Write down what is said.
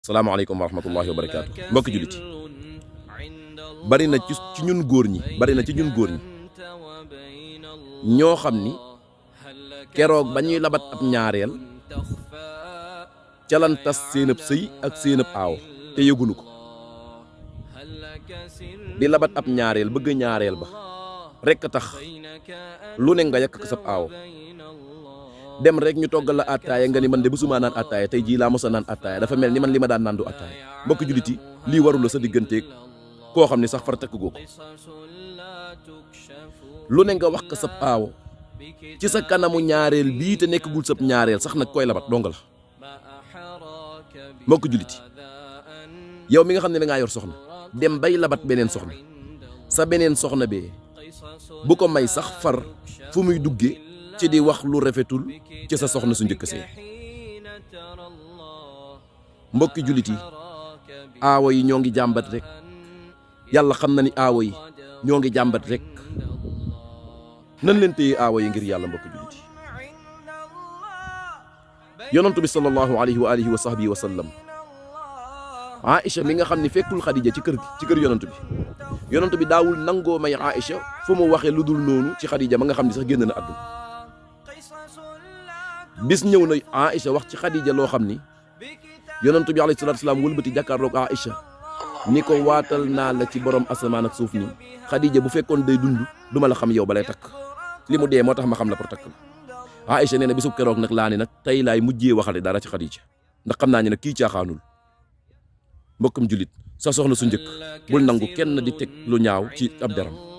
salaamaaleykum wa rahmatullahi wa barakaatu mbokki jullit bari na ci ñun góor ñi ñoo xam ni keroog ba ñuy labat ab ñaareel ca lan tas seen ab sëy ak seen ab aaw te yëgunu ko di labat ab ñaareel bëgg ñaareel ba rekk tax lu ne nga yàq ko sab aaw dem rek ñu toggal la attaaya nga ni man de bësuma naan attaaya tey jii laa mos a naan attaaya dafa mel ni man li ma daan naan du attaaya mbokki jullit yi lii warul la sa digganteeg koo xam ne sax far takk goo ko lu ne nga wax ko sab aaw ci sa kanamu ñaareel bii te nekkagul sab ñaareel sax nag koy labat dong la mbokki jullit yi yow mi nga xam ne da ngaa yor soxna dem bay labat beneen soxna sa beneen soxna bee bu ko may sax far fu muy duggee ci di wax lu rafetul ci sa soxna su njëkk see mbokki jullit yi aawo yi ñoo ngi jàmbat rek yàlla xam na ni aawo yi ñoo ngi jàmbat rek nan leen téye aawo yi ngir yàlla mbokki jullit yi yonantu bi sallallahu alayhi wa alihi wa sahbihi wa sallam Aïcha mi nga xam ne fekkul Xadija ci kër yonantu bi daawul nangoo may Aïcha fu mu waxee lu dul noonu ci Xadija ma nga xam ne sax génn na àdduna bis ñëw na Aïcha wax ci Xadija loo xam ni yonantu bi alayhi salaatu salaam wëlbati jàkkaarloog Aïcha ni ko waatal naa la ci borom asamaan ak suuf ni Xadija bu fekkoon day dund duma la xam yow balay takk li mu dee moo tax ma xam la pour takk la Aïcha nee na bisub keroog nag laa ni nag tey laay mujjee waxale dara ci Xadija ndax xam naa ni nag kii caaxaanul mbokkam jullit sa soxna su njëkk bul nangu kenn di teg lu ñaaw ci ab deram